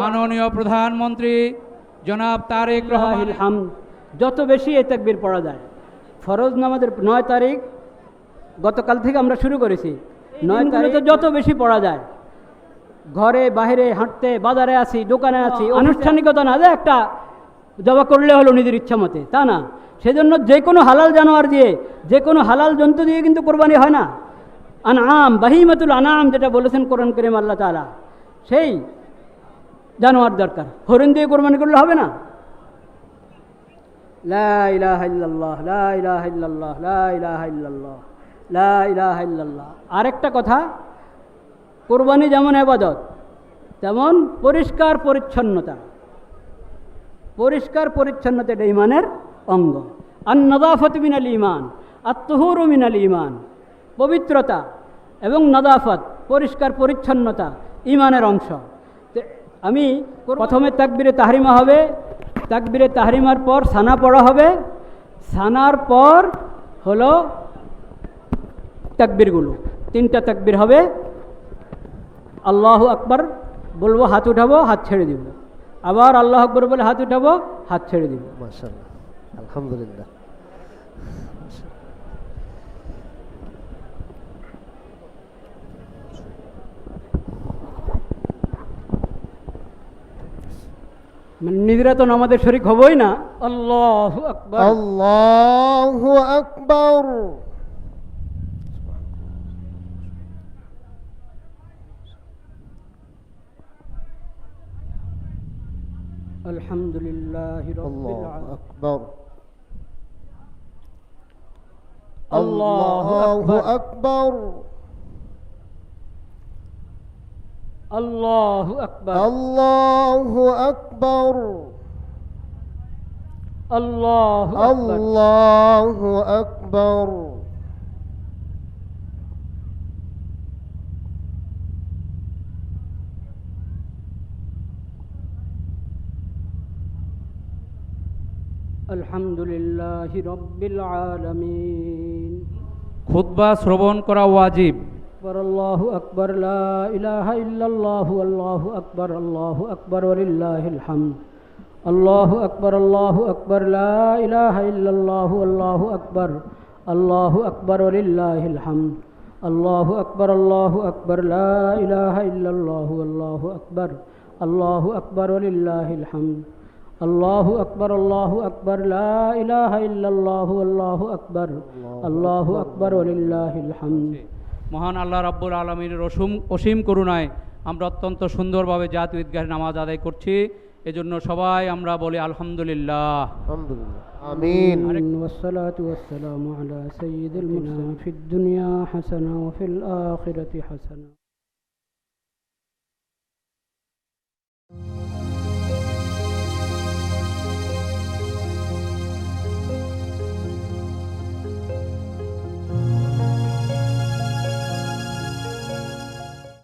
মাননীয় প্রধানমন্ত্রী জনাব তারেক রহমান হামদ। যত বেশি এই তাকবীর পড়া যায়, ফরজ নামাজের 9 তারিখ গতকাল থেকে আমরা শুরু করেছি। 9 তারিখে যত বেশি পড়া যায়, ঘরে বাইরে হাঁটতে, বাজারে আছি, দোকানে আছি, আনুষ্ঠানিকতা না যে একটা জবা করলে হলো নিজের ইচ্ছা মতে, তা না। সেজন্য যে কোনো হালাল জানোয়ার দিয়ে, যে কোনো হালাল জন্তু দিয়ে কিন্তু কোরবানি হয় না। আনআম, বাহিমাতুল আনাম যেটা বলেছেন কোরআন কারীম আল্লাহ তাআলা, সেই জানোয়ার দরকার। হরিণ দিয়ে কোরবানি করলে হবে না। লা ইলাহা ইল্লাল্লাহ, লা ইলাহা ইল্লাল্লাহ, লা ইলাহা ইল্লাল্লাহ, লা ইলাহা ইল্লাল্লাহ। আরেকটা কথা, কোরবানি যেমন ইবাদত, তেমন পরিষ্কার পরিচ্ছন্নতা। পরিষ্কার পরিচ্ছন্নতা এটা ঈমানের অঙ্গ। আন-নাযাফাতু মিনাল ঈমান, আত-তুহুরু মিনাল ঈমান। পবিত্রতা এবং নাযাফাত, পরিষ্কার পরিচ্ছন্নতা ঈমানের অংশ। আমি প্রথমে তাকবীরে তাহরিমা হবে, তাকবীরে তাহরিমার পর সানা পড়া হবে, সানার পর হলো তাকবীরগুলো। 3টা তাকবীর হবে। আল্লাহু আকবার বলবো, হাত উঠাবো, হাত ছেড়ে দিব। আবার আল্লাহু আকবার বলে হাত উঠাবো, হাত ছেড়ে দিব। মাশাআল্লাহ, আলহামদুলিল্লাহ। মানে নিজেরা তো নামাজের শরীক হবই না। আল্লাহু আকবার, আল্লাহু আকবার। আলহামদুলিল্লাহি রাব্বিল আল্লাহু আলামিন। আকবার, আল্লাহু আল্লাহু আকবার, আকবার, আল্লাহু আকবার, আল্লাহু আকবার, আল্লাহু আকবার। আল্লাহু আকবার। আলহামদুলিল্লাহি রাব্বিল আলামিন। খুতবা শ্রবণ করা ওয়াজিব। আল্লাহু আকবার, লা ইলাহা ইল্লাল্লাহু, আল্লাহু আকবার, আল্লাহু আকবার ওয়ালিল্লাহিল হামদ। আল্লাহু আকবার, আল্লাহু আকবার, লা ইলাহা ইল্লাল্লাহু, আল্লাহু আকবার, আল্লাহু আকবার ওয়ালিল্লাহিল হামদ। আল্লাহু আকবার, আল্লাহু আকবার, লা ইলাহা ইল্লাল্লাহু, আল্লাহু আকবার, আল্লাহু আকবার ওয়ালিল্লাহিল হামদ। আল্লাহু আকবার, আল্লাহু আকবার, লা ইলাহা ইল্লাল্লাহু, আল্লাহু আকবার, আল্লাহু আকবার ওয়ালিল্লাহিল হামদ। মহান আল্লাহ রাব্বুল আলামিনের অসীম করুণায় আমরা অত্যন্ত সুন্দরভাবে জাতীয় ঈদগাহে নামাজ আদায় করছি। এজন্য সবাই আমরা বলি আলহামদুলিল্লাহ। আলহামদুলিল্লাহ, আমিন। ওয়াসসালাতু ওয়াসসালামু আলা সাইয়্যিদিল মুরসালিন ফিদ দুনিয়া হাসানা ওয়া ফিল আখিরাতি হাসানা।